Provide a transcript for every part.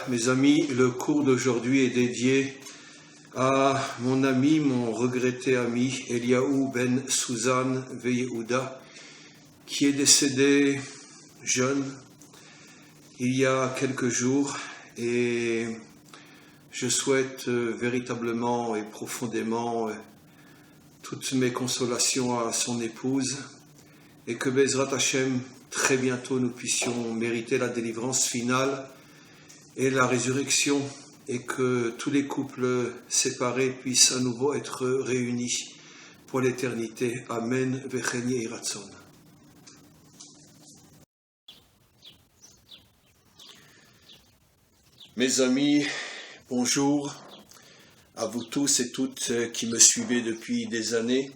Mes amis, le cours d'aujourd'hui est dédié à mon ami, mon regretté ami, Eliaou ben Suzanne Veyehuda, qui est décédé jeune, il y a quelques jours, et je souhaite véritablement et profondément toutes mes consolations à son épouse, et que Bezrat Hashem, très bientôt nous puissions mériter la délivrance finale et la résurrection, et que tous les couples séparés puissent à nouveau être réunis pour l'éternité. Amen. Vechen yehi ratzon. Mes amis, bonjour à vous tous et toutes qui me suivez depuis des années.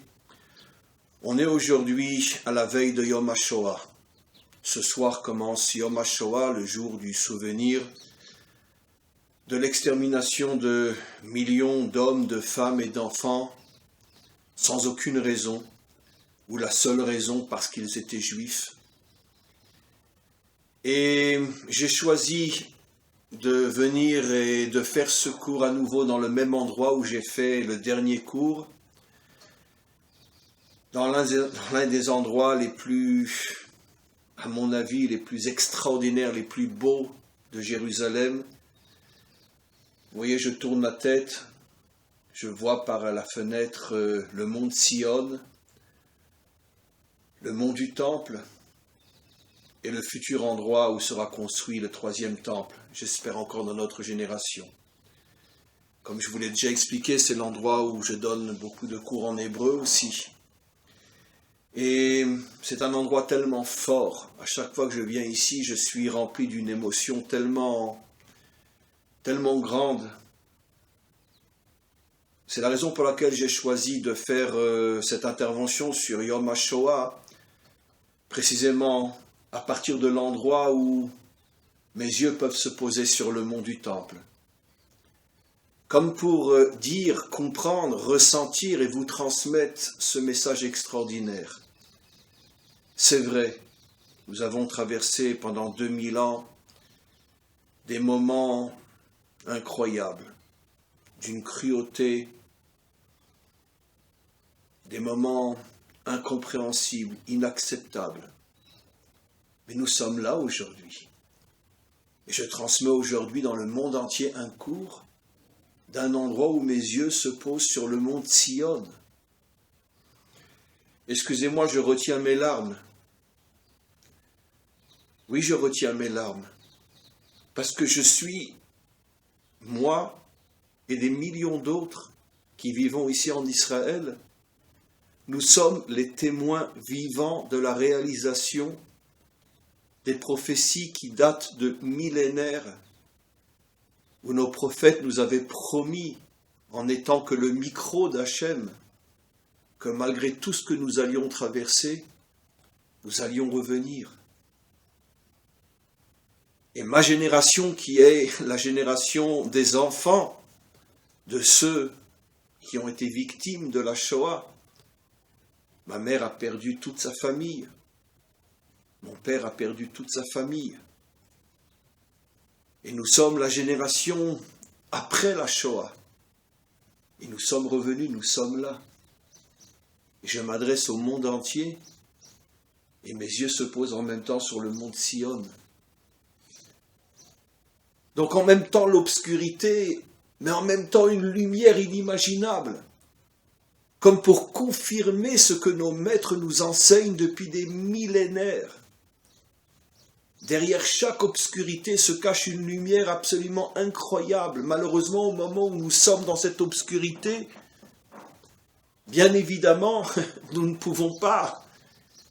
On est aujourd'hui à la veille de Yom HaShoah. Ce soir commence Yom HaShoah, le jour du souvenir de l'extermination de millions d'hommes, de femmes et d'enfants, sans aucune raison, ou la seule raison parce qu'ils étaient juifs. Et j'ai choisi de venir et de faire ce cours à nouveau dans le même endroit où j'ai fait le dernier cours, dans l'un des endroits les plus, à mon avis, les plus extraordinaires, les plus beaux de Jérusalem. Vous voyez, je tourne ma tête, je vois par la fenêtre le mont Sion, le mont du Temple, et le futur endroit où sera construit le 3e temple, j'espère encore dans notre génération. Comme je vous l'ai déjà expliqué, c'est l'endroit où je donne beaucoup de cours en hébreu aussi. Et c'est un endroit tellement fort. À chaque fois que je viens ici, je suis rempli d'une émotion tellement grande. C'est la raison pour laquelle j'ai choisi de faire cette intervention sur Yom HaShoah, précisément à partir de l'endroit où mes yeux peuvent se poser sur le mont du Temple. Comme pour dire, comprendre, ressentir et vous transmettre ce message extraordinaire. C'est vrai, nous avons traversé pendant 2000 ans des moments incroyables, d'une cruauté, des moments incompréhensibles, inacceptables. Mais nous sommes là aujourd'hui. Et je transmets aujourd'hui dans le monde entier un cours d'un endroit où mes yeux se posent sur le mont Sion. Excusez-moi, je retiens mes larmes. Oui, je retiens mes larmes. Parce que je suis, moi et des millions d'autres qui vivons ici en Israël, nous sommes les témoins vivants de la réalisation des prophéties qui datent de millénaires, où nos prophètes nous avaient promis, en étant que le micro d'Hachem, que malgré tout ce que nous allions traverser, nous allions revenir. Et ma génération, qui est la génération des enfants, de ceux qui ont été victimes de la Shoah, ma mère a perdu toute sa famille. Mon père a perdu toute sa famille. Et nous sommes la génération après la Shoah. Et nous sommes revenus, nous sommes là. Et je m'adresse au monde entier, et mes yeux se posent en même temps sur le mont Sion. Donc en même temps l'obscurité, mais en même temps une lumière inimaginable, comme pour confirmer ce que nos maîtres nous enseignent depuis des millénaires. Derrière chaque obscurité se cache une lumière absolument incroyable. Malheureusement, au moment où nous sommes dans cette obscurité, bien évidemment, nous ne pouvons pas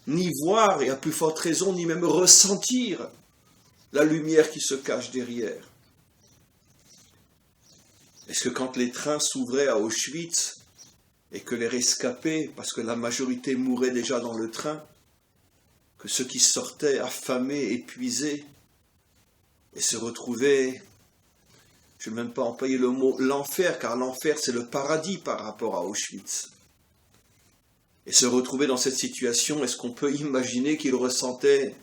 ni voir, et à plus forte raison, ni même ressentir la lumière qui se cache derrière. Est-ce que quand les trains s'ouvraient à Auschwitz, et que les rescapés, parce que la majorité mourait déjà dans le train, que ceux qui sortaient affamés, épuisés, et se retrouvaient, je ne vais même pas employer le mot l'enfer, car l'enfer c'est le paradis par rapport à Auschwitz. Et se retrouver dans cette situation, est-ce qu'on peut imaginer qu'ils ressentaient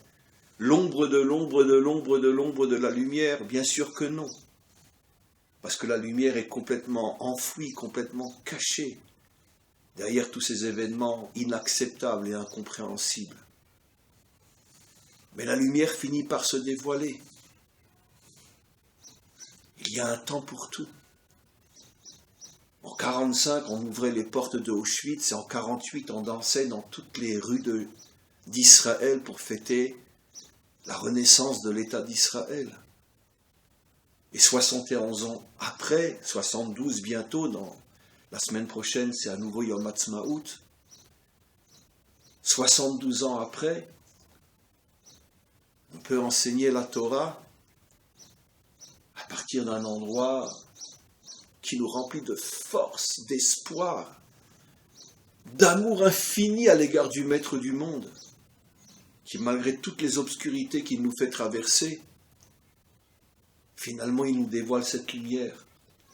l'ombre de la lumière? Bien sûr que non. parce que la lumière est complètement enfouie, complètement cachée derrière tous ces événements inacceptables et incompréhensibles. Mais la lumière finit par se dévoiler. Il y a un temps pour tout. En 1945, on ouvrait les portes de Auschwitz et en 1948, on dansait dans toutes les rues d'Israël pour fêter la renaissance de l'État d'Israël. Et 71 ans après, 72 bientôt, la semaine prochaine, c'est à nouveau Yom Ha'atzmaut. 72 ans après, on peut enseigner la Torah à partir d'un endroit qui nous remplit de force, d'espoir, d'amour infini à l'égard du Maître du monde, qui malgré toutes les obscurités qu'il nous fait traverser, finalement il nous dévoile cette lumière.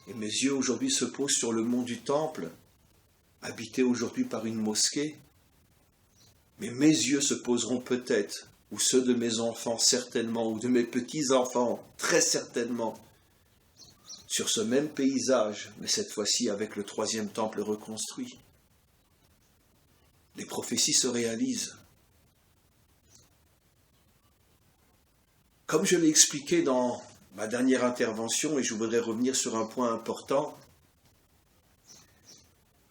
Et mes yeux aujourd'hui se posent sur le mont du Temple, habité aujourd'hui par une mosquée, mais mes yeux se poseront peut-être, ou ceux de mes enfants certainement, ou de mes petits-enfants très certainement, sur ce même paysage, mais cette fois-ci avec le 3e temple reconstruit. Les prophéties se réalisent. Comme je l'ai expliqué dans ma dernière intervention, et je voudrais revenir sur un point important,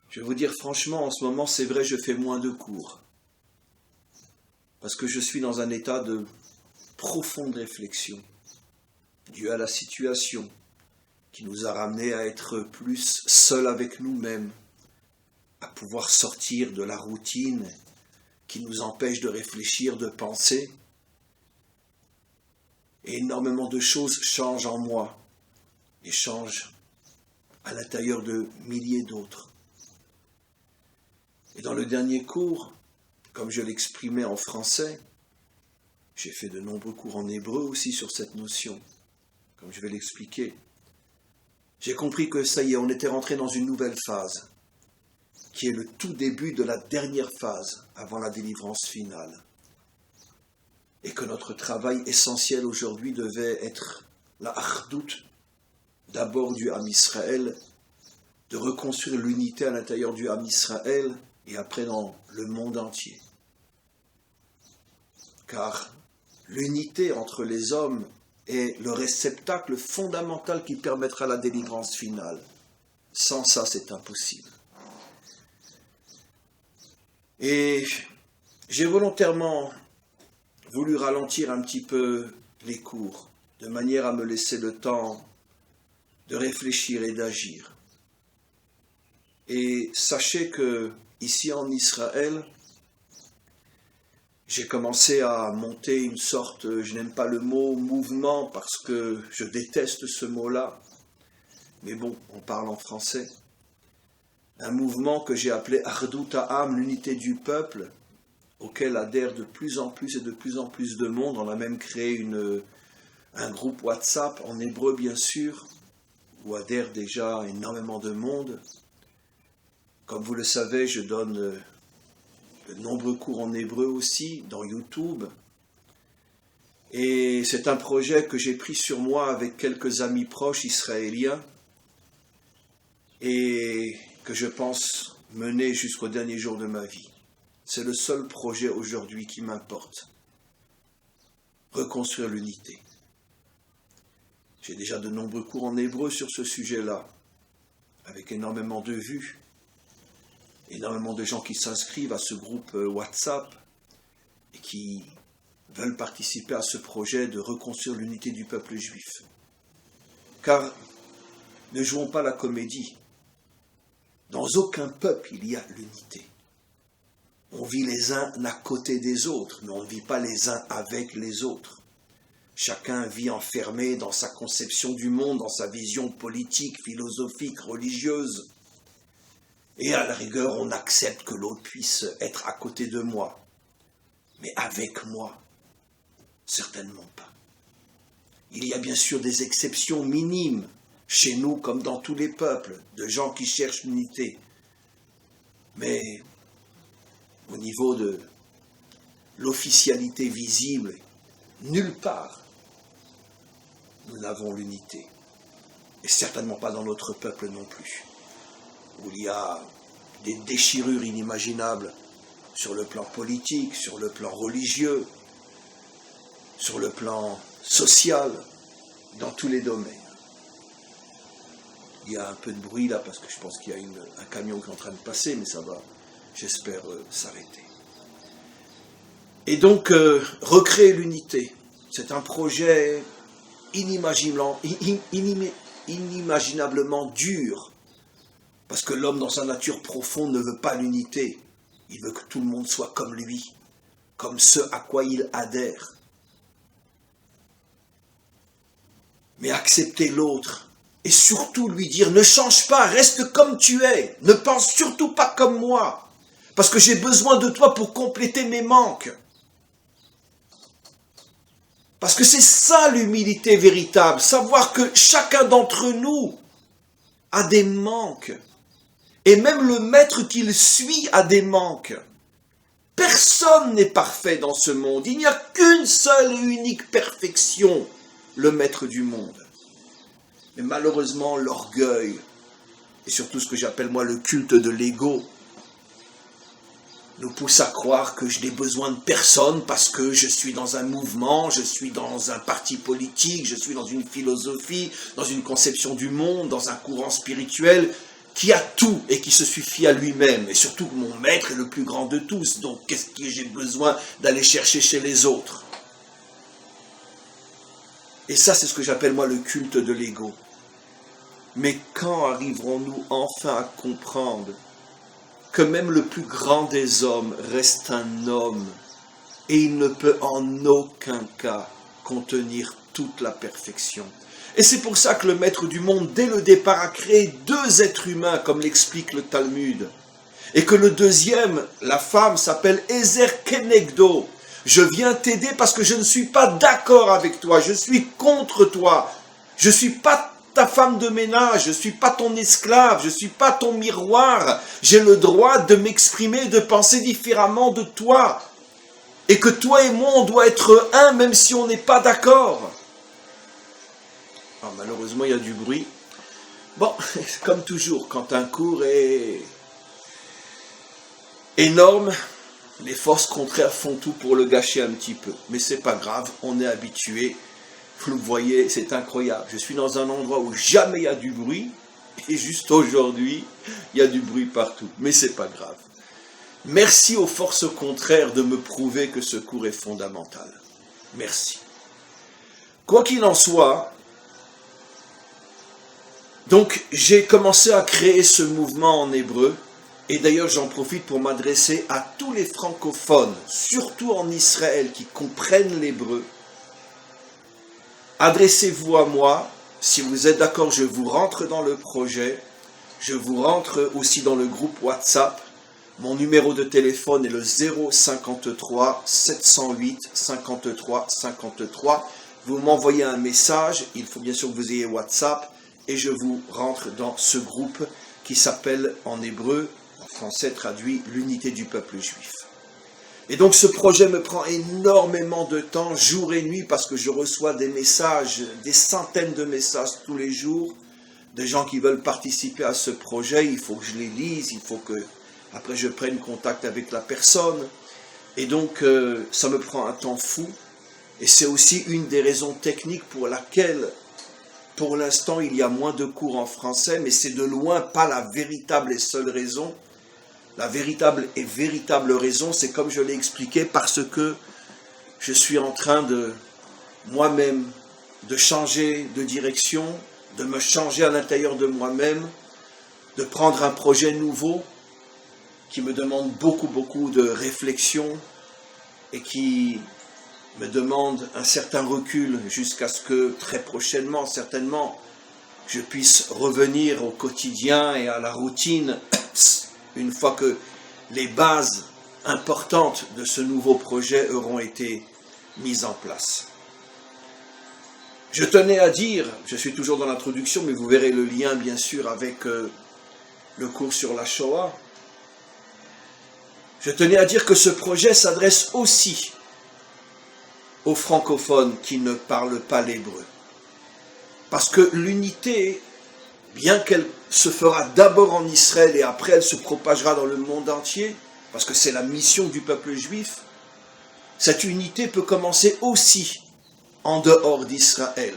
je vais vous dire franchement, en ce moment, c'est vrai, je fais moins de cours, parce que je suis dans un état de profonde réflexion, dû à la situation, qui nous a ramenés à être plus seuls avec nous-mêmes, à pouvoir sortir de la routine qui nous empêche de réfléchir, de penser. Et énormément de choses changent en moi et changent à l'intérieur de milliers d'autres. Et dans le dernier cours, comme je l'exprimais en français, j'ai fait de nombreux cours en hébreu aussi sur cette notion, comme je vais l'expliquer. J'ai compris que ça y est, on était rentré dans une nouvelle phase, qui est le tout début de la dernière phase avant la délivrance finale. Et que notre travail essentiel aujourd'hui devait être la Achdout, d'abord du Ham Israël, de reconstruire l'unité à l'intérieur du Ham Israël et après dans le monde entier. Car l'unité entre les hommes est le réceptacle fondamental qui permettra la délivrance finale. Sans ça, c'est impossible. Et j'ai volontairement voulu ralentir un petit peu les cours, de manière à me laisser le temps de réfléchir et d'agir. Et sachez que ici en Israël, j'ai commencé à monter une sorte, je n'aime pas le mot mouvement parce que je déteste ce mot-là, mais bon, on parle en français. Un mouvement que j'ai appelé Achdout Ha'am, l'unité du peuple, auquel adhère de plus en plus et de plus en plus de monde. On a même créé un groupe WhatsApp, en hébreu bien sûr, où adhère déjà énormément de monde. Comme vous le savez, je donne de nombreux cours en hébreu aussi, dans YouTube. Et c'est un projet que j'ai pris sur moi avec quelques amis proches israéliens et que je pense mener jusqu'au dernier jour de ma vie. C'est le seul projet aujourd'hui qui m'importe. Reconstruire l'unité. J'ai déjà de nombreux cours en hébreu sur ce sujet-là, avec énormément de vues, énormément de gens qui s'inscrivent à ce groupe WhatsApp et qui veulent participer à ce projet de reconstruire l'unité du peuple juif. Car ne jouons pas la comédie. Dans aucun peuple il y a l'unité. On vit les uns à côté des autres, mais on ne vit pas les uns avec les autres. Chacun vit enfermé dans sa conception du monde, dans sa vision politique, philosophique, religieuse. Et à la rigueur, on accepte que l'autre puisse être à côté de moi. Mais avec moi, certainement pas. Il y a bien sûr des exceptions minimes, chez nous comme dans tous les peuples, de gens qui cherchent l'unité. Mais au niveau de l'officialité visible, nulle part nous n'avons l'unité. et certainement pas dans notre peuple non plus, où il y a des déchirures inimaginables sur le plan politique, sur le plan religieux, sur le plan social, dans tous les domaines. Il y a un peu de bruit là parce que je pense qu'il y a un camion qui est en train de passer, mais ça va, j'espère, s'arrêter. Et donc, recréer l'unité, c'est un projet inimaginablement dur, parce que l'homme, dans sa nature profonde, ne veut pas l'unité. Il veut que tout le monde soit comme lui, comme ce à quoi il adhère. Mais accepter l'autre, et surtout lui dire, ne change pas, reste comme tu es, ne pense surtout pas comme moi, parce que j'ai besoin de toi pour compléter mes manques. Parce que c'est ça l'humilité véritable, savoir que chacun d'entre nous a des manques, et même le maître qu'il suit a des manques. Personne n'est parfait dans ce monde, il n'y a qu'une seule et unique perfection, le maître du monde. Mais malheureusement, l'orgueil, et surtout ce que j'appelle moi le culte de l'ego, nous pousse à croire que je n'ai besoin de personne parce que je suis dans un mouvement, je suis dans un parti politique, je suis dans une philosophie, dans une conception du monde, dans un courant spirituel qui a tout et qui se suffit à lui-même. Et surtout, mon maître est le plus grand de tous, donc qu'est-ce que j'ai besoin d'aller chercher chez les autres? Et ça, c'est ce que j'appelle moi le culte de l'ego. Mais quand arriverons-nous enfin à comprendre que même le plus grand des hommes reste un homme et il ne peut en aucun cas contenir toute la perfection? Et c'est pour ça que le maître du monde, dès le départ, a créé deux êtres humains, comme l'explique le Talmud. Et que le deuxième, la femme, s'appelle Ezer Kenegdo. Je viens t'aider parce que je ne suis pas d'accord avec toi, je suis contre toi. Je ne suis pas ta femme de ménage, je ne suis pas ton esclave, je ne suis pas ton miroir. J'ai le droit de m'exprimer, de penser différemment de toi. Et que toi et moi, on doit être un, même si on n'est pas d'accord. Alors, malheureusement, il y a du bruit. Bon, comme toujours, quand un cours est énorme, les forces contraires font tout pour le gâcher un petit peu. Mais c'est pas grave, on est habitué. Vous le voyez, c'est incroyable. Je suis dans un endroit où jamais il y a du bruit. Et juste aujourd'hui, il y a du bruit partout. Mais c'est pas grave. Merci aux forces contraires de me prouver que ce cours est fondamental. Merci. Quoi qu'il en soit, donc j'ai commencé à créer ce mouvement en hébreu. Et d'ailleurs, j'en profite pour m'adresser à tous les francophones, surtout en Israël, qui comprennent l'hébreu. Adressez-vous à moi. Si vous êtes d'accord, je vous rentre dans le projet. Je vous rentre aussi dans le groupe WhatsApp. Mon numéro de téléphone est le 053 708 53 53. Vous m'envoyez un message. Il faut bien sûr que vous ayez WhatsApp. Et je vous rentre dans ce groupe qui s'appelle en hébreu, en français traduit, l'unité du peuple juif. Et donc ce projet me prend énormément de temps, jour et nuit, parce que je reçois des messages, des centaines de messages tous les jours, de gens qui veulent participer à ce projet. Il faut que je les lise, il faut que après je prenne contact avec la personne. Et donc ça me prend un temps fou. Et c'est aussi une des raisons techniques pour laquelle, pour l'instant, il y a moins de cours en français, mais c'est de loin pas la véritable et seule raison. La véritable raison, c'est comme je l'ai expliqué, parce que je suis en train de, moi-même, de changer de direction, de me changer à l'intérieur de moi-même, de prendre un projet nouveau qui me demande beaucoup de réflexion et qui me demande un certain recul jusqu'à ce que très prochainement, certainement, je puisse revenir au quotidien et à la routine une fois que les bases importantes de ce nouveau projet auront été mises en place. Je tenais à dire, je suis toujours dans l'introduction, mais vous verrez le lien bien sûr avec le cours sur la Shoah. Je tenais à dire que ce projet s'adresse aussi aux francophones qui ne parlent pas l'hébreu. Parce que l'unité bien qu'elle se fera d'abord en Israël et après elle se propagera dans le monde entier, parce que c'est la mission du peuple juif, cette unité peut commencer aussi en dehors d'Israël,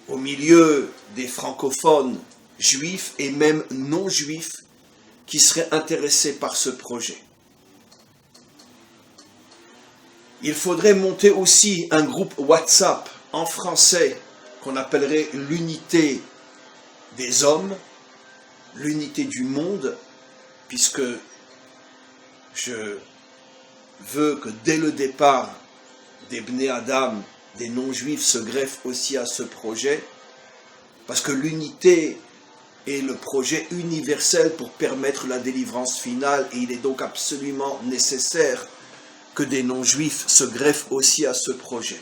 au milieu des francophones juifs et même non juifs qui seraient intéressés par ce projet. Il faudrait monter aussi un groupe WhatsApp en français qu'on appellerait l'unité des hommes, l'unité du monde, puisque je veux que dès le départ des Bnei Adam, des non-juifs se greffent aussi à ce projet, parce que l'unité est le projet universel pour permettre la délivrance finale, et il est donc absolument nécessaire que des non-juifs se greffent aussi à ce projet.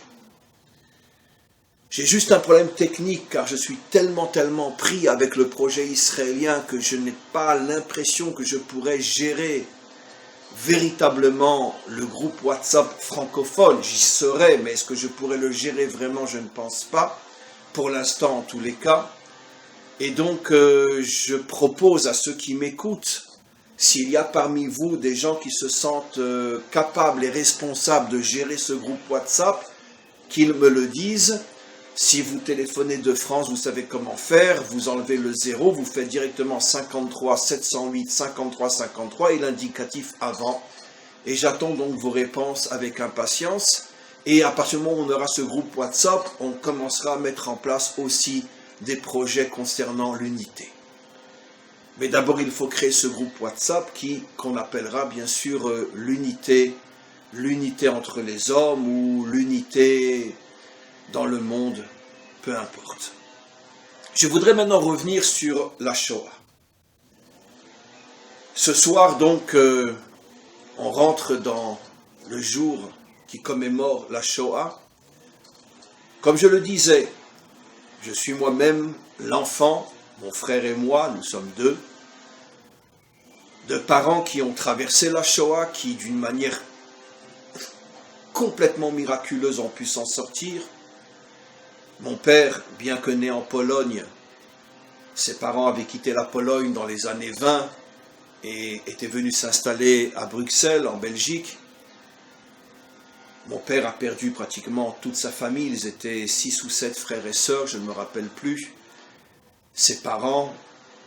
J'ai juste un problème technique, car je suis tellement pris avec le projet israélien que je n'ai pas l'impression que je pourrais gérer véritablement le groupe WhatsApp francophone. J'y serais, mais est-ce que je pourrais le gérer vraiment? Je ne pense pas, pour l'instant en tous les cas. Et donc je propose à ceux qui m'écoutent, s'il y a parmi vous des gens qui se sentent capables et responsables de gérer ce groupe WhatsApp, qu'ils me le disent. Si vous téléphonez de France, vous savez comment faire, vous enlevez le 0, vous faites directement 53 708 53 53 et l'indicatif avant. Et j'attends donc vos réponses avec impatience. Et à partir du moment où on aura ce groupe WhatsApp, on commencera à mettre en place aussi des projets concernant l'unité. Mais d'abord, il faut créer ce groupe WhatsApp qu'on appellera bien sûr l'unité entre les hommes ou l'unité dans le monde, peu importe. Je voudrais maintenant revenir sur la Shoah. Ce soir, donc, on rentre dans le jour qui commémore la Shoah. Comme je le disais, je suis moi-même l'enfant, mon frère et moi, nous sommes deux, de parents qui ont traversé la Shoah, qui d'une manière complètement miraculeuse ont pu s'en sortir. Mon père, bien que né en Pologne, ses parents avaient quitté la Pologne dans les années 20 et étaient venus s'installer à Bruxelles, en Belgique. Mon père a perdu pratiquement toute sa famille, ils étaient 6 ou 7 frères et sœurs, je ne me rappelle plus. Ses parents,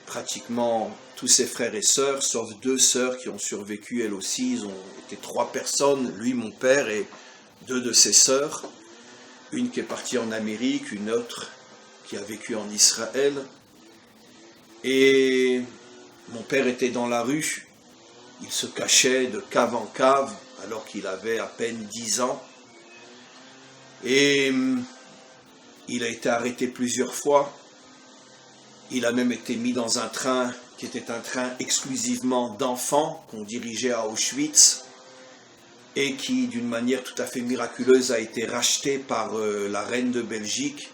pratiquement tous ses frères et sœurs, sauf 2 sœurs qui ont survécu elles aussi, ils ont été 3 personnes, lui, mon père, et 2 de ses sœurs. Une qui est partie en Amérique, une autre qui a vécu en Israël. Et mon père était dans la rue, il se cachait de cave en cave alors qu'il avait à peine 10 ans. Et il a été arrêté plusieurs fois. Il a même été mis dans un train qui était un train exclusivement d'enfants qu'on dirigeait à Auschwitz, et qui, d'une manière tout à fait miraculeuse, a été racheté par la reine de Belgique.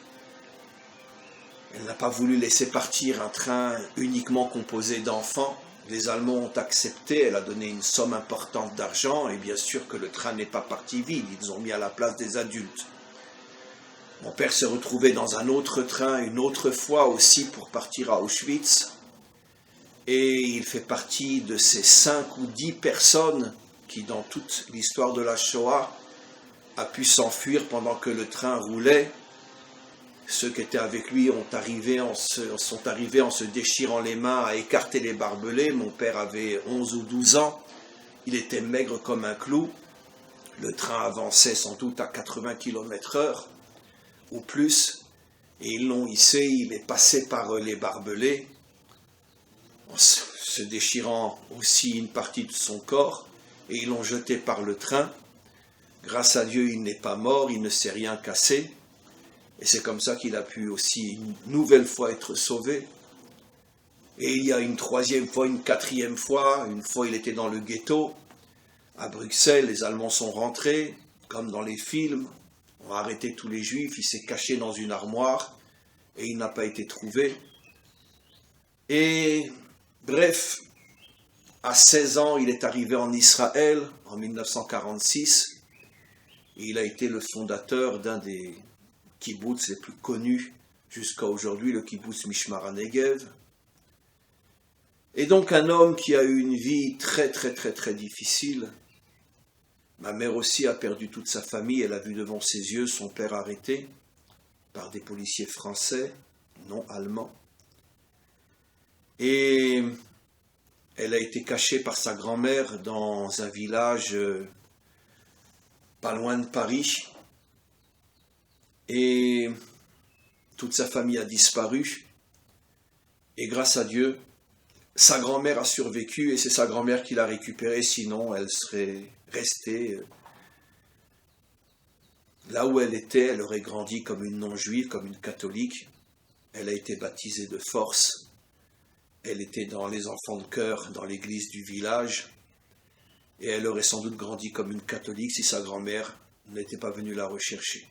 Elle n'a pas voulu laisser partir un train uniquement composé d'enfants. Les Allemands ont accepté, elle a donné une somme importante d'argent, et bien sûr que le train n'est pas parti vide, ils ont mis à la place des adultes. Mon père s'est retrouvé dans un autre train, une autre fois aussi pour partir à Auschwitz, et il fait partie de ces 5 ou 10 personnes qui, dans toute l'histoire de la Shoah, a pu s'enfuir pendant que le train roulait. Ceux qui étaient avec lui sont arrivés en se déchirant les mains à écarter les barbelés. Mon père avait 11 ou 12 ans, il était maigre comme un clou. Le train avançait sans doute à 80 km/h ou plus, et ils l'ont hissé, il est passé par les barbelés, en se déchirant aussi une partie de son corps, et ils l'ont jeté par le train. Grâce à Dieu, il n'est pas mort, il ne s'est rien cassé, et c'est comme ça qu'il a pu aussi une nouvelle fois être sauvé. Et il y a une 3e fois, une 4e fois, une fois il était dans le ghetto, à Bruxelles, les Allemands sont rentrés, comme dans les films, on a arrêté tous les Juifs, il s'est caché dans une armoire, et il n'a pas été trouvé. Et bref, à 16 ans, il est arrivé en Israël, en 1946, et il a été le fondateur d'un des kibbutz les plus connus jusqu'à aujourd'hui le kibbutz Mishmar HaNegev. Et donc un homme qui a eu une vie très difficile. Ma mère aussi a perdu toute sa famille, elle a vu devant ses yeux son père arrêté par des policiers français, non allemands. Et elle a été cachée par sa grand-mère dans un village pas loin de Paris. Et toute sa famille a disparu. Et grâce à Dieu, sa grand-mère a survécu et c'est sa grand-mère qui l'a récupérée, sinon elle serait restée là où elle était, elle aurait grandi comme une non-juive, comme une catholique. Elle a été baptisée de force. Elle était dans les enfants de chœur, dans l'église du village. Et elle aurait sans doute grandi comme une catholique si sa grand-mère n'était pas venue la rechercher.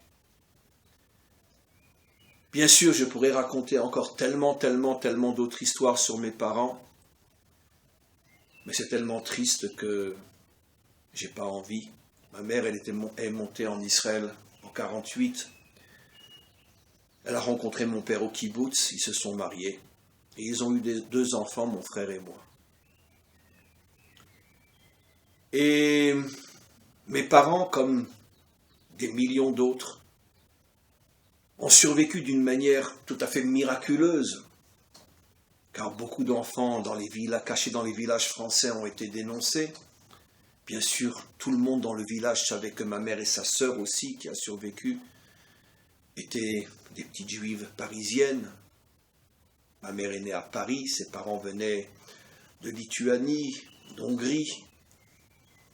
Bien sûr, je pourrais raconter encore tellement d'autres histoires sur mes parents. Mais c'est tellement triste que j'ai pas envie. Ma mère, elle est montée en Israël en 1948. Elle a rencontré mon père au kibbutz, ils se sont mariés. Et ils ont eu deux enfants, mon frère et moi. Et mes parents, comme des millions d'autres, ont survécu d'une manière tout à fait miraculeuse. Car beaucoup d'enfants cachés dans les villages français ont été dénoncés. Bien sûr, tout le monde dans le village savait que ma mère et sa sœur aussi, qui a survécu, étaient des petites juives parisiennes. Ma mère est née à Paris, ses parents venaient de Lituanie, d'Hongrie,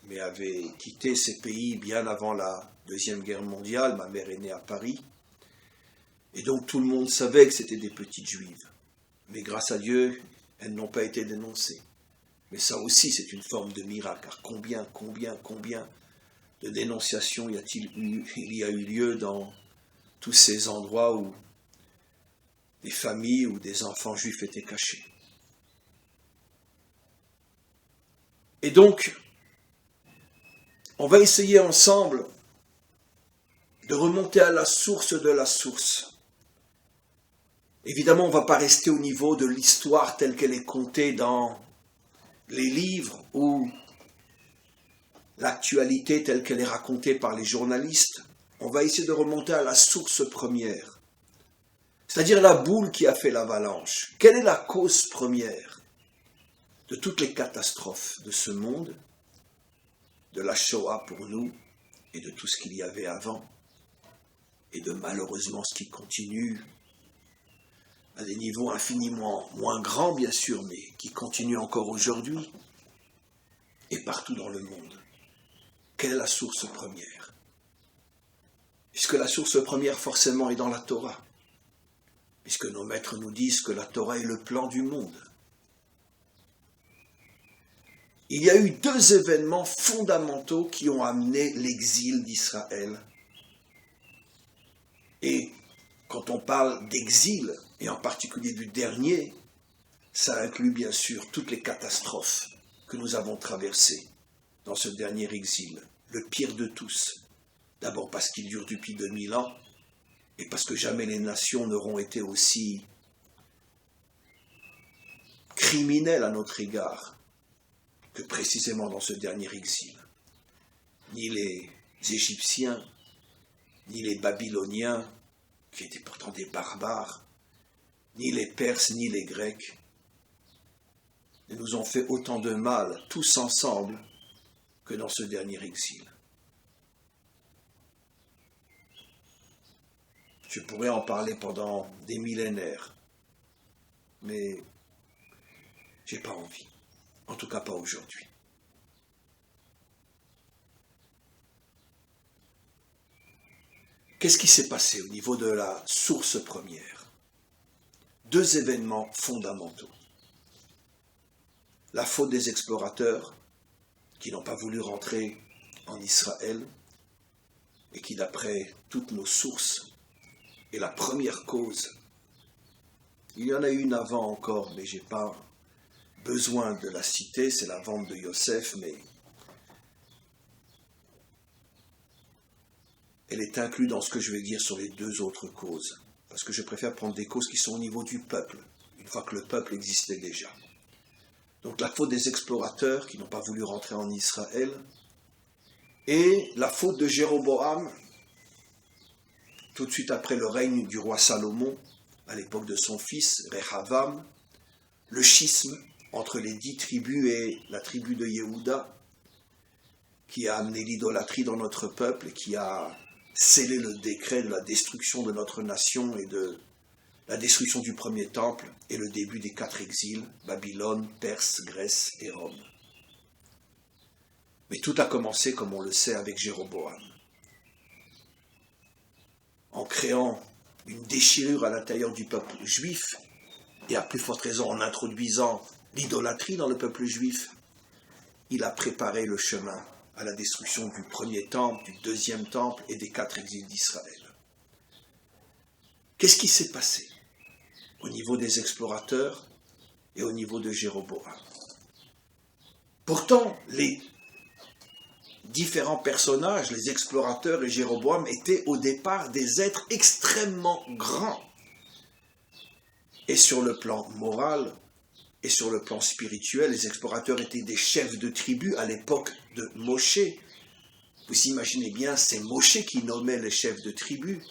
mais avaient quitté ces pays bien avant la Deuxième Guerre mondiale. Ma mère est née à Paris. Et donc tout le monde savait que c'était des petites juives. Mais grâce à Dieu, elles n'ont pas été dénoncées. Mais ça aussi, c'est une forme de miracle. Car combien de dénonciations il y a eu lieu dans tous ces endroits où des familles ou des enfants juifs étaient cachés. Et donc, on va essayer ensemble de remonter à la source de la source. Évidemment, on ne va pas rester au niveau de l'histoire telle qu'elle est contée dans les livres ou l'actualité telle qu'elle est racontée par les journalistes. On va essayer de remonter à la source première, c'est-à-dire la boule qui a fait l'avalanche. Quelle est la cause première de toutes les catastrophes de ce monde, de la Shoah pour nous et de tout ce qu'il y avait avant, et de malheureusement ce qui continue à des niveaux infiniment moins grands, bien sûr, mais qui continue encore aujourd'hui et partout dans le monde. Quelle est la source première? Puisque la source première, forcément, est dans la Torah. Puisque nos maîtres nous disent que la Torah est le plan du monde. Il y a eu deux événements fondamentaux qui ont amené l'exil d'Israël. Et quand on parle d'exil, et en particulier du dernier, ça inclut bien sûr toutes les catastrophes que nous avons traversées dans ce dernier exil, le pire de tous. D'abord parce qu'il dure depuis 2000 ans, et parce que jamais les nations n'auront été aussi criminelles à notre égard que précisément dans ce dernier exil. Ni les Égyptiens, ni les Babyloniens, qui étaient pourtant des barbares, ni les Perses, ni les Grecs, ne nous ont fait autant de mal, tous ensemble, que dans ce dernier exil. Je pourrais en parler pendant des millénaires, mais j'ai pas envie, en tout cas pas aujourd'hui. Qu'est-ce qui s'est passé au niveau de la source première? Deux événements fondamentaux. La faute des explorateurs qui n'ont pas voulu rentrer en Israël et qui, d'après toutes nos sources, est la première cause. Il y en a une avant encore, mais je n'ai pas besoin de la citer, c'est la vente de Yosef, mais elle est inclue dans ce que je vais dire sur les deux autres causes. parce que je préfère prendre des causes qui sont au niveau du peuple, une fois que le peuple existait déjà. Donc la faute des explorateurs qui n'ont pas voulu rentrer en Israël, et la faute de Jéroboam, tout de suite après le règne du roi Salomon, à l'époque de son fils, Rehavam, le schisme entre les 10 tribus et la tribu de Yehuda, qui a amené l'idolâtrie dans notre peuple et qui a scellé le décret de la destruction de notre nation et de la destruction du premier temple et le début des 4 exils, Babylone, Perse, Grèce et Rome. Mais tout a commencé, comme on le sait, avec Jéroboam. En créant une déchirure à l'intérieur du peuple juif, et à plus forte raison en introduisant l'idolâtrie dans le peuple juif, il a préparé le chemin à la destruction du premier temple, du deuxième temple et des 4 exils d'Israël. Qu'est-ce qui s'est passé au niveau des explorateurs et au niveau de Jéroboam? Pourtant, les différents personnages, les explorateurs et Jéroboam, étaient au départ des êtres extrêmement grands. Et sur le plan moral et sur le plan spirituel, les explorateurs étaient des chefs de tribu à l'époque de Moshe. Vous imaginez bien, c'est Moshe qui nommait les chefs de tribu.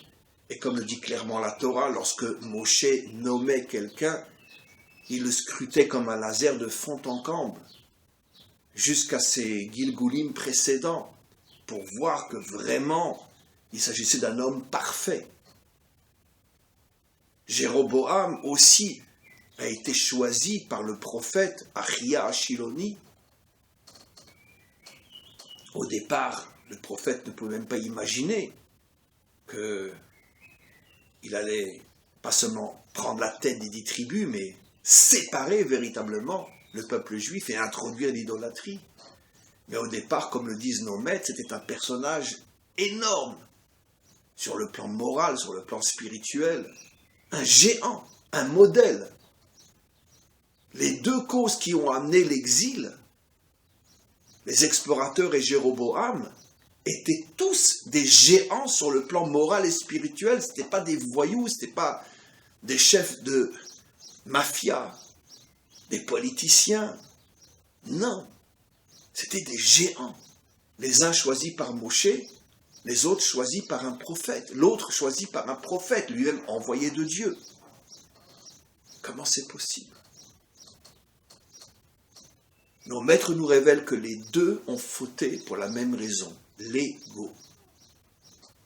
Et comme le dit clairement la Torah, lorsque Moshe nommait quelqu'un, il le scrutait comme un laser de fond en comble, jusqu'à ses Gilgulim précédents, pour voir que vraiment, il s'agissait d'un homme parfait. Jéroboam aussi a été choisi par le prophète Achia Ashiloni. Au départ, le prophète ne pouvait même pas imaginer qu'il allait pas seulement prendre la tête des 10 tribus, mais séparer véritablement le peuple juif et introduire l'idolâtrie. Mais au départ, comme le disent nos maîtres, c'était un personnage énorme sur le plan moral, sur le plan spirituel, un géant, un modèle. Les 2 causes qui ont amené l'exil, les explorateurs et Jéroboam, étaient tous des géants sur le plan moral et spirituel. Ce n'étaient pas des voyous, ce n'étaient pas des chefs de mafia, des politiciens. Non, c'était des géants. Les uns choisis par Moshe, les autres choisis par un prophète, l'autre choisi par un prophète, lui-même envoyé de Dieu. Comment c'est possible? Nos maîtres nous révèlent que les 2 ont fauté pour la même raison, l'ego.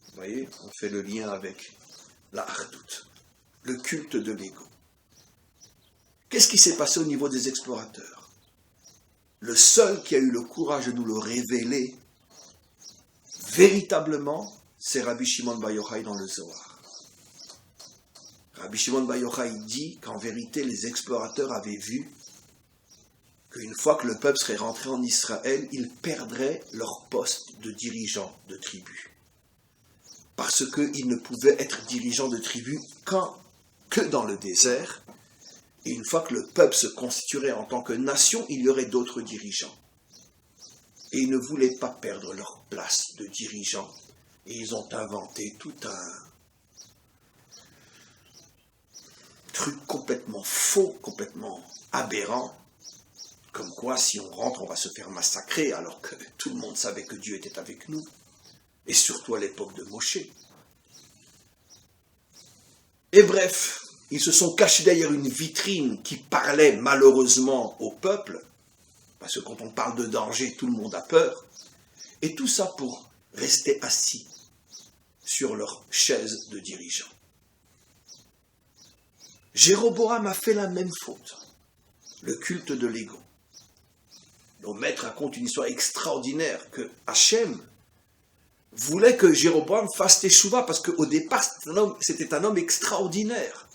Vous voyez, on fait le lien avec la hardout, le culte de l'ego. Qu'est-ce qui s'est passé au niveau des explorateurs? Le seul qui a eu le courage de nous le révéler, véritablement, c'est Rabbi Shimon Bar Yochai dans le Zohar. Rabbi Shimon Bar Yochai dit qu'en vérité, les explorateurs avaient vu qu'une fois que le peuple serait rentré en Israël, ils perdraient leur poste de dirigeant de tribu. Parce qu'ils ne pouvaient être dirigeants de tribu que dans le désert. Et une fois que le peuple se constituerait en tant que nation, il y aurait d'autres dirigeants. Et ils ne voulaient pas perdre leur place de dirigeant. Et ils ont inventé tout un truc complètement faux, complètement aberrant. Comme quoi, si on rentre, on va se faire massacrer, alors que tout le monde savait que Dieu était avec nous. Et surtout à l'époque de Moshe. Et bref, ils se sont cachés derrière une vitrine qui parlait malheureusement au peuple, parce que quand on parle de danger, tout le monde a peur, et tout ça pour rester assis sur leur chaise de dirigeant. Jéroboam a fait la même faute, le culte de l'ego. Nos maîtres racontent une histoire extraordinaire que Hachem voulait que Jéroboam fasse teshuva parce qu'au départ, c'était un homme extraordinaire.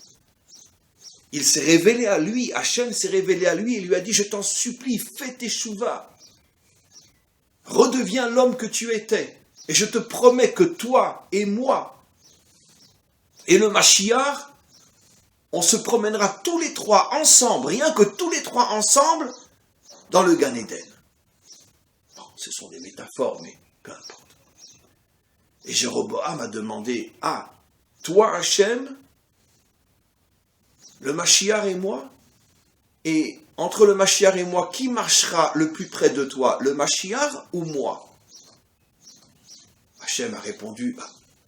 Il s'est révélé à lui, Hachem s'est révélé à lui et lui a dit « Je t'en supplie, fais teshuva. Redeviens l'homme que tu étais. Et je te promets que toi et moi et le Mashiach, on se promènera tous les 3 ensemble, rien que tous les 3 ensemble, dans le Gan Eden. » Bon, ce sont des métaphores, mais peu importe. Et Jéroboam a demandé « Ah, toi Hachem, Le Mashiach et moi? Et entre le Mashiach et moi, qui marchera le plus près de toi? Le Mashiach ou moi? Hachem a répondu,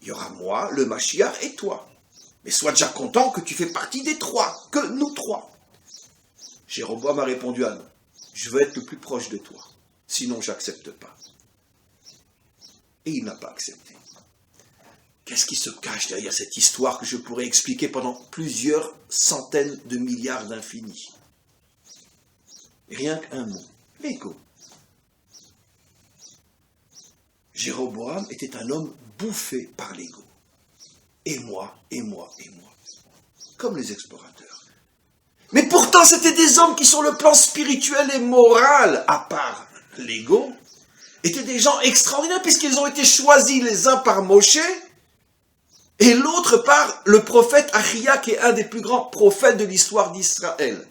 il y aura moi, le Mashiach et toi. Mais sois déjà content que tu fais partie des trois, que nous trois. Jéroboam a répondu, non, je veux être le plus proche de toi, sinon j'accepte pas. Et il n'a pas accepté. Qu'est-ce qui se cache derrière cette histoire que je pourrais expliquer pendant plusieurs centaines de milliards d'infinis? Rien qu'un mot, l'ego. Jéroboam était un homme bouffé par l'ego. Et moi, et moi, et moi. Comme les explorateurs. Mais pourtant, c'était des hommes qui, sur le plan spirituel et moral, à part l'ego, étaient des gens extraordinaires puisqu'ils ont été choisis les uns par Moshe et l'autre par le prophète Achia, qui est un des plus grands prophètes de l'histoire d'Israël.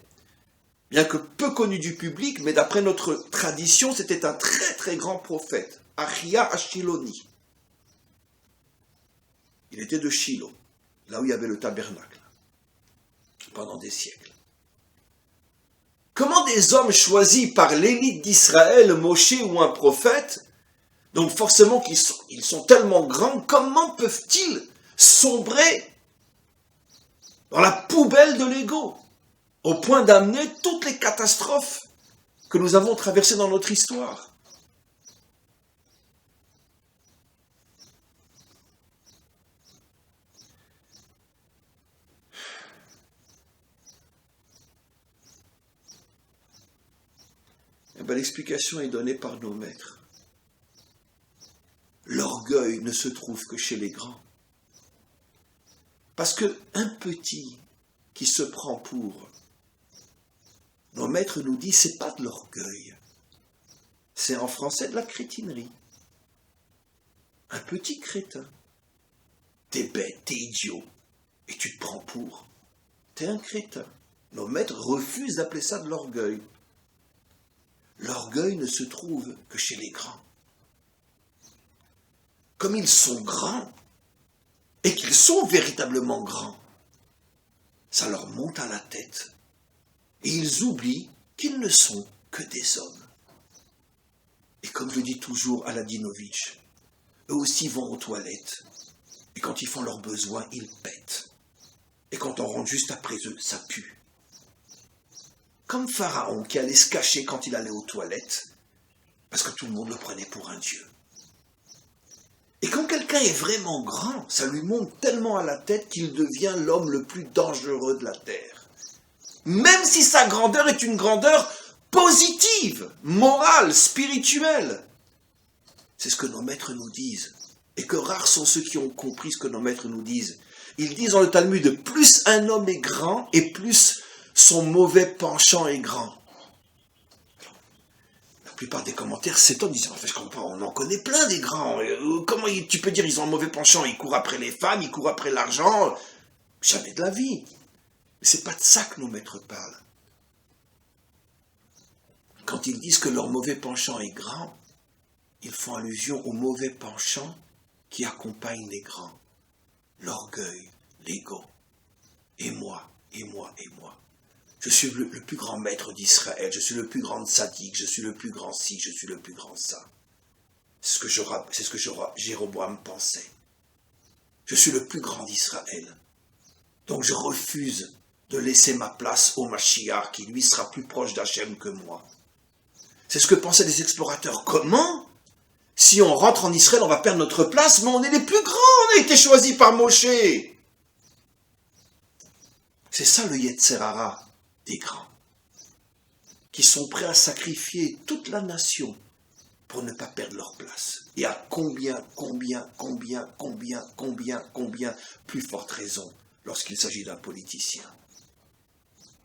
Bien que peu connu du public, mais d'après notre tradition, c'était un très très grand prophète. Achia Ashiloni. Il était de Shiloh, là où il y avait le tabernacle, pendant des siècles. Comment des hommes choisis par l'élite d'Israël, Moshe ou un prophète, donc forcément ils sont tellement grands, comment peuvent-ils sombrer dans la poubelle de l'ego, au point d'amener toutes les catastrophes que nous avons traversées dans notre histoire? L'explication est donnée par nos maîtres. L'orgueil ne se trouve que chez les grands. Parce qu'un petit qui se prend pour, nos maîtres nous disent, c'est pas de l'orgueil. C'est en français de la crétinerie. Un petit crétin. T'es bête, t'es idiot, et tu te prends pour. T'es un crétin. Nos maîtres refusent d'appeler ça de l'orgueil. L'orgueil ne se trouve que chez les grands. Comme ils sont grands, et qu'ils sont véritablement grands, ça leur monte à la tête, et ils oublient qu'ils ne sont que des hommes. Et comme je dis toujours à Ladinovitch, eux aussi vont aux toilettes, et quand ils font leurs besoins, ils pètent. Et quand on rentre juste après eux, ça pue. Comme Pharaon qui allait se cacher quand il allait aux toilettes, parce que tout le monde le prenait pour un dieu. Et quand quelqu'un est vraiment grand, ça lui monte tellement à la tête qu'il devient l'homme le plus dangereux de la terre. Même si sa grandeur est une grandeur positive, morale, spirituelle. C'est ce que nos maîtres nous disent. Et que rares sont ceux qui ont compris ce que nos maîtres nous disent. Ils disent dans le Talmud, plus un homme est grand et plus son mauvais penchant est grand. La plupart des commentaires s'étonnent, disent, je comprends, on en connaît plein des grands. Comment tu peux dire ils ont un mauvais penchant? Ils courent après les femmes, ils courent après l'argent. Jamais de la vie. Mais c'est pas de ça que nos maîtres parlent. Quand ils disent que leur mauvais penchant est grand, ils font allusion au mauvais penchant qui accompagne les grands. L'orgueil, l'ego. Et moi, et moi, et moi. Je suis le plus grand maître d'Israël, je suis le plus grand sadique, je suis le plus grand ci, je suis le plus grand ça. C'est ce que Jéroboam pensait. Je suis le plus grand d'Israël. Donc je refuse de laisser ma place au Mashiach, qui lui sera plus proche d'Hachem que moi. C'est ce que pensaient les explorateurs. Comment? Si on rentre en Israël, on va perdre notre place, mais on est les plus grands, on a été choisis par Moshe. C'est ça le Yetzer Hara des grands, qui sont prêts à sacrifier toute la nation pour ne pas perdre leur place. Et à combien plus forte raison lorsqu'il s'agit d'un politicien.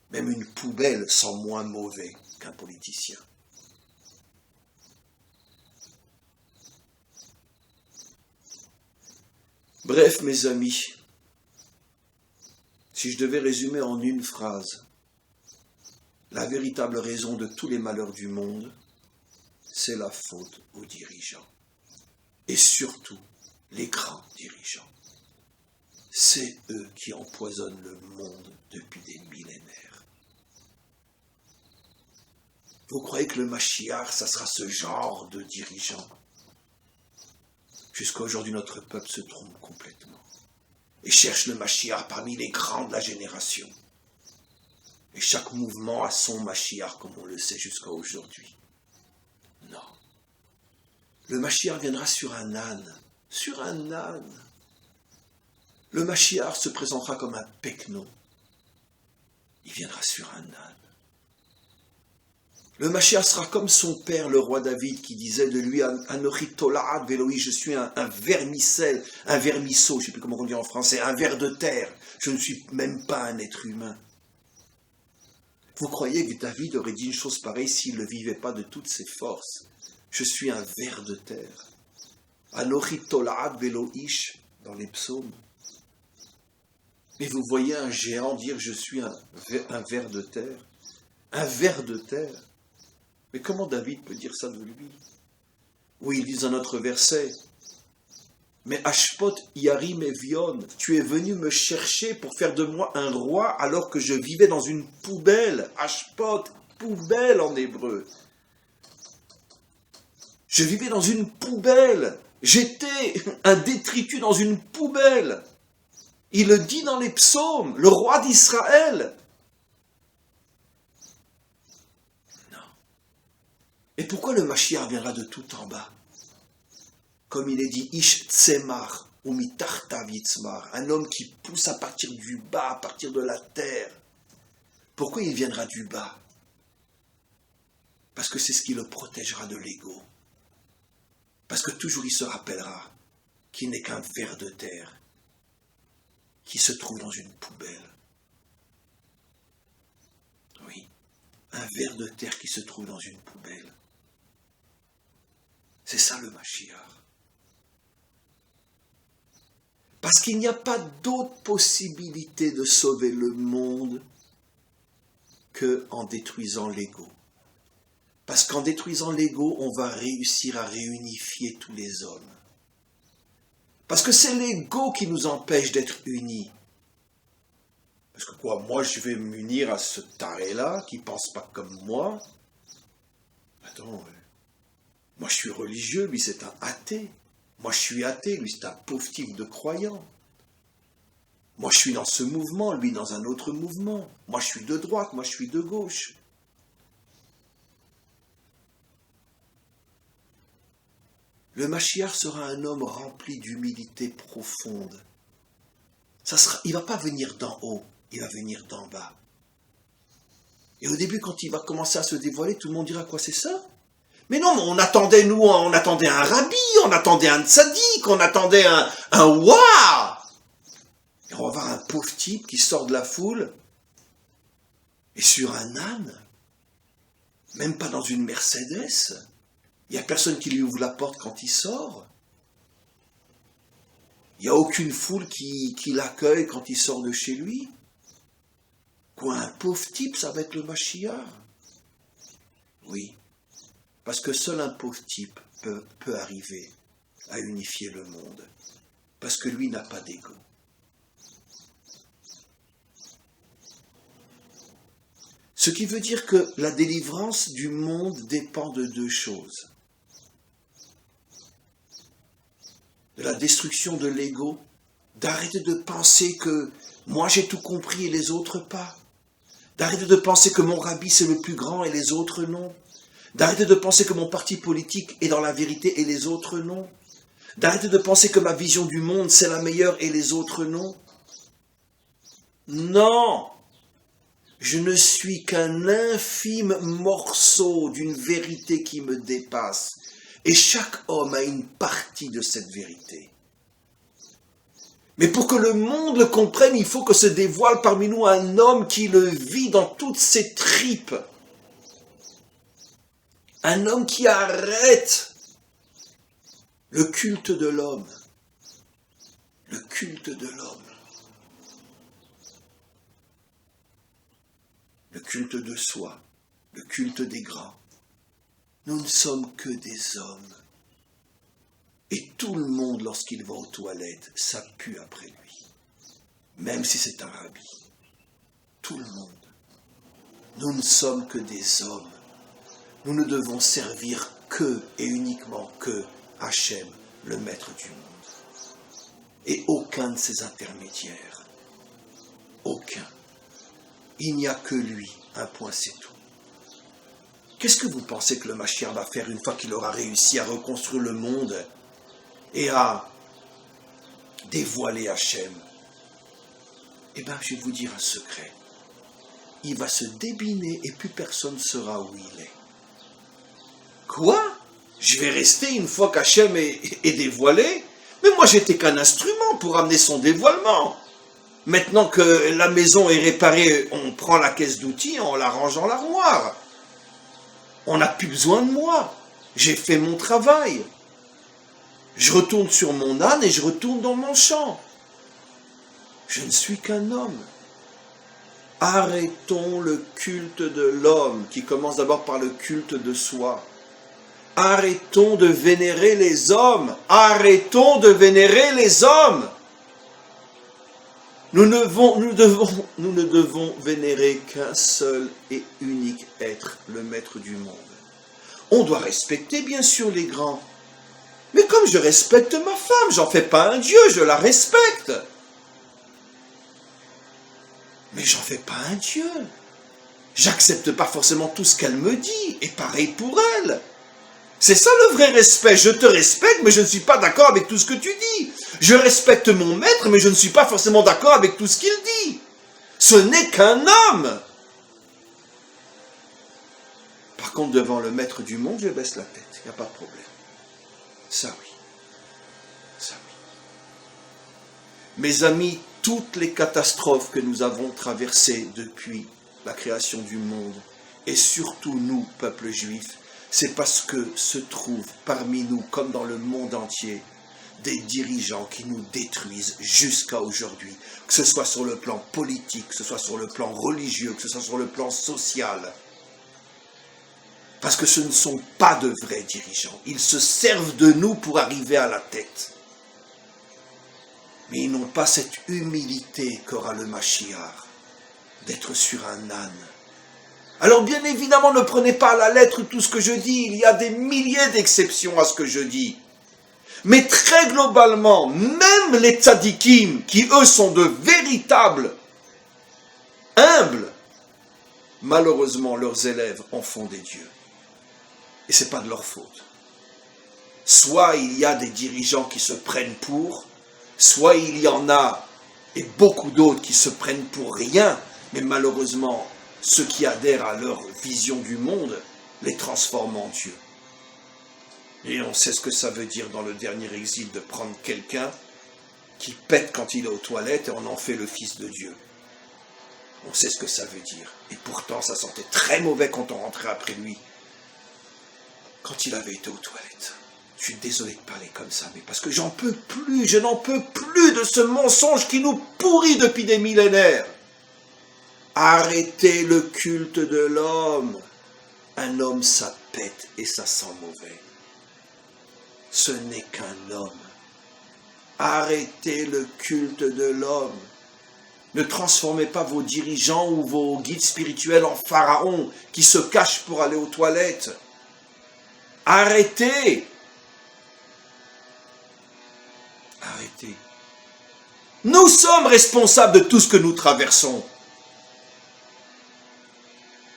Même une poubelle sent moins mauvais qu'un politicien. Bref, mes amis, si je devais résumer en une phrase, la véritable raison de tous les malheurs du monde, c'est la faute aux dirigeants. Et surtout, les grands dirigeants. C'est eux qui empoisonnent le monde depuis des millénaires. Vous croyez que le Mashiach, ça sera ce genre de dirigeant? Jusqu'à aujourd'hui, notre peuple se trompe complètement et cherche le Mashiach parmi les grands de la génération. Et chaque mouvement a son Mashiach, comme on le sait jusqu'à aujourd'hui. Non. Le Mashiach viendra sur un âne. Sur un âne. Le Mashiach se présentera comme un pecno. Il viendra sur un âne. Le Mashiach sera comme son père, le roi David, qui disait de lui, Anochi tola'ad veloï, je suis un vermicelle, un vermisseau, je ne sais plus comment on dit en français, un ver de terre. Je ne suis même pas un être humain. Vous croyez que David aurait dit une chose pareille s'il ne vivait pas de toutes ses forces? Je suis un ver de terre. Anochi tola'ad veloïch dans les psaumes. Mais vous voyez un géant dire je suis un ver de terre. Un ver de terre. Mais comment David peut dire ça de lui? Oui, il dit dans notre verset, mais Ashpot Yarim Evion, tu es venu me chercher pour faire de moi un roi alors que je vivais dans une poubelle. Ashpot, poubelle en hébreu. Je vivais dans une poubelle. J'étais un détritus dans une poubelle. Il le dit dans les psaumes, le roi d'Israël. Et pourquoi le Mashiach viendra de tout en bas? Comme il est dit, Ish Tsemar, ou Mitartav Yitzmar, un homme qui pousse à partir du bas, à partir de la terre. Pourquoi il viendra du bas? Parce que c'est ce qui le protégera de l'ego. Parce que toujours il se rappellera qu'il n'est qu'un ver de terre qui se trouve dans une poubelle. Oui, un ver de terre qui se trouve dans une poubelle. C'est ça le Mashiach. Parce qu'il n'y a pas d'autre possibilité de sauver le monde qu'en détruisant l'ego. Parce qu'en détruisant l'ego, on va réussir à réunifier tous les hommes. Parce que c'est l'ego qui nous empêche d'être unis. Parce que quoi, moi je vais m'unir à ce taré-là qui ne pense pas comme moi? Attends, moi je suis religieux, lui c'est un athée. Moi je suis athée, lui c'est un pauvre type de croyant. Moi je suis dans ce mouvement, lui dans un autre mouvement. Moi je suis de droite, moi je suis de gauche. Le Mashiach sera un homme rempli d'humilité profonde. Il ne va pas venir d'en haut, il va venir d'en bas. Et au début, quand il va commencer à se dévoiler, tout le monde dira quoi, c'est ça? Mais non, on attendait un rabbi, on attendait un tzaddik, on attendait un wa. Et on va voir un pauvre type qui sort de la foule, et sur un âne, même pas dans une Mercedes. Il n'y a personne qui lui ouvre la porte quand il sort. Il n'y a aucune foule qui l'accueille quand il sort de chez lui. Quoi, un pauvre type, ça va être le Mashiach? Oui, parce que seul un pauvre type peut arriver à unifier le monde. Parce que lui n'a pas d'ego. Ce qui veut dire que la délivrance du monde dépend de deux choses. De la destruction de l'ego, d'arrêter de penser que moi j'ai tout compris et les autres pas. D'arrêter de penser que mon rabbi c'est le plus grand et les autres non. D'arrêter de penser que mon parti politique est dans la vérité et les autres non. D'arrêter de penser que ma vision du monde c'est la meilleure et les autres non. Non! Je ne suis qu'un infime morceau d'une vérité qui me dépasse. Et chaque homme a une partie de cette vérité. Mais pour que le monde le comprenne, il faut que se dévoile parmi nous un homme qui le vit dans toutes ses tripes. Un homme qui arrête le culte de l'homme. Le culte de l'homme. Le culte de soi, le culte des grands. Nous ne sommes que des hommes. Et tout le monde, lorsqu'il va aux toilettes, ça pue après lui. Même si c'est un rabbi. Tout le monde. Nous ne sommes que des hommes. nous ne devons servir que et uniquement que Hachem, le maître du monde. Et aucun de ses intermédiaires. Aucun. Il n'y a que lui, un point c'est tout. Qu'est-ce que vous pensez que le Mashiach va faire une fois qu'il aura réussi à reconstruire le monde et à dévoiler Hachem? Eh bien, je vais vous dire un secret. Il va se débiner et plus personne ne saura où il est. Quoi? Je vais rester une fois qu'Hachem est dévoilé? Mais moi, j'étais qu'un instrument pour amener son dévoilement. Maintenant que la maison est réparée, on prend la caisse d'outils, on la range dans l'armoire. On n'a plus besoin de moi. J'ai fait mon travail. Je retourne sur mon âne et je retourne dans mon champ. Je ne suis qu'un homme. Arrêtons le culte de l'homme, qui commence d'abord par le culte de soi. Arrêtons de vénérer les hommes. Arrêtons de vénérer les hommes. Nous ne devons vénérer qu'un seul et unique être, le maître du monde. On doit respecter bien sûr les grands. Mais comme je respecte ma femme, j'en fais pas un dieu, je la respecte. Mais j'en fais pas un dieu. J'accepte pas forcément tout ce qu'elle me dit, et pareil pour elle. C'est ça le vrai respect. Je te respecte, mais je ne suis pas d'accord avec tout ce que tu dis. Je respecte mon maître, mais je ne suis pas forcément d'accord avec tout ce qu'il dit. Ce n'est qu'un homme. Par contre, devant le maître du monde, je baisse la tête. Il n'y a pas de problème. Ça oui. Ça oui. Mes amis, toutes les catastrophes que nous avons traversées depuis la création du monde, et surtout nous, peuple juif, c'est parce que se trouvent parmi nous, comme dans le monde entier, des dirigeants qui nous détruisent jusqu'à aujourd'hui, que ce soit sur le plan politique, que ce soit sur le plan religieux, que ce soit sur le plan social. Parce que ce ne sont pas de vrais dirigeants. Ils se servent de nous pour arriver à la tête. Mais ils n'ont pas cette humilité qu'aura le Mashiach, d'être sur un âne. Alors bien évidemment, ne prenez pas à la lettre tout ce que je dis, il y a des milliers d'exceptions à ce que je dis. Mais très globalement, même les tzadikim, qui eux sont de véritables humbles, malheureusement leurs élèves en font des dieux. Et ce n'est pas de leur faute. Soit il y a des dirigeants qui se prennent pour, soit il y en a, et beaucoup d'autres qui se prennent pour rien, mais malheureusement, ceux qui adhèrent à leur vision du monde les transforment en Dieu. Et on sait ce que ça veut dire dans le dernier exil de prendre quelqu'un qui pète quand il est aux toilettes et on en fait le fils de Dieu. On sait ce que ça veut dire. Et pourtant, ça sentait très mauvais quand on rentrait après lui, quand il avait été aux toilettes. Je suis désolé de parler comme ça, mais parce que j'en peux plus, je n'en peux plus de ce mensonge qui nous pourrit depuis des millénaires. Arrêtez le culte de l'homme. Un homme, ça pète et ça sent mauvais. Ce n'est qu'un homme. Arrêtez le culte de l'homme. Ne transformez pas vos dirigeants ou vos guides spirituels en pharaons qui se cachent pour aller aux toilettes. Arrêtez. Arrêtez. Nous sommes responsables de tout ce que nous traversons.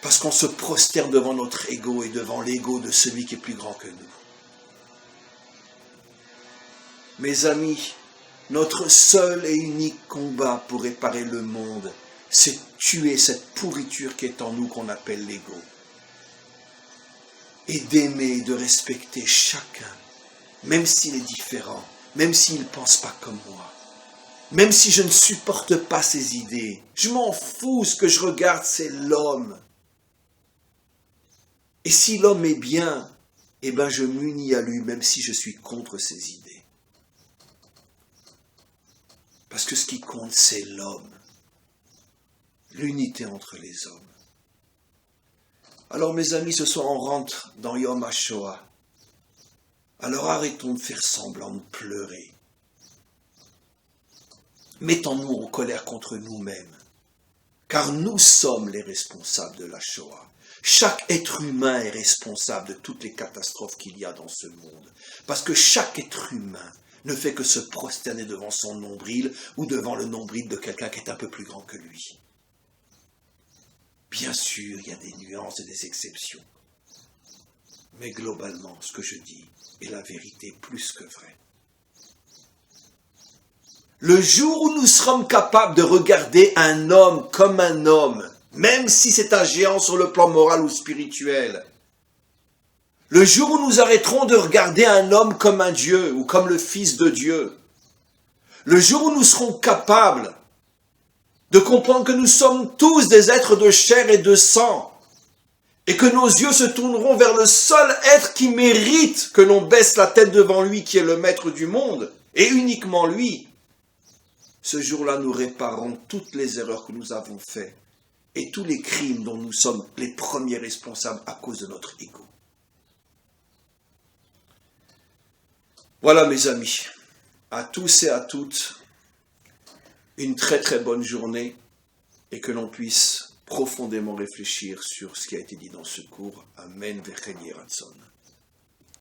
Parce qu'on se prosterne devant notre ego et devant l'ego de celui qui est plus grand que nous. Mes amis, notre seul et unique combat pour réparer le monde, c'est tuer cette pourriture qui est en nous qu'on appelle l'ego. Et d'aimer et de respecter chacun, même s'il est différent, même s'il ne pense pas comme moi. Même si je ne supporte pas ses idées, je m'en fous, ce que je regarde c'est l'homme. Et si l'homme est bien, eh ben je m'unis à lui, même si je suis contre ses idées. Parce que ce qui compte, c'est l'homme. L'unité entre les hommes. Alors mes amis, ce soir on rentre dans Yom HaShoah. Alors arrêtons de faire semblant de pleurer. Mettons-nous en colère contre nous-mêmes. car nous sommes les responsables de la Shoah. Chaque être humain est responsable de toutes les catastrophes qu'il y a dans ce monde. Parce que chaque être humain ne fait que se prosterner devant son nombril ou devant le nombril de quelqu'un qui est un peu plus grand que lui. Bien sûr, il y a des nuances et des exceptions. Mais globalement, ce que je dis est la vérité plus que vraie. Le jour où nous serons capables de regarder un homme comme un homme, même si c'est un géant sur le plan moral ou spirituel, le jour où nous arrêterons de regarder un homme comme un Dieu ou comme le Fils de Dieu, le jour où nous serons capables de comprendre que nous sommes tous des êtres de chair et de sang, et que nos yeux se tourneront vers le seul être qui mérite que l'on baisse la tête devant lui, qui est le maître du monde, et uniquement lui, ce jour-là, nous réparerons toutes les erreurs que nous avons faites et tous les crimes dont nous sommes les premiers responsables à cause de notre ego. Voilà, mes amis, à tous et à toutes, une très très bonne journée et que l'on puisse profondément réfléchir sur ce qui a été dit dans ce cours. Amen. V'chen Yeh Ratzon.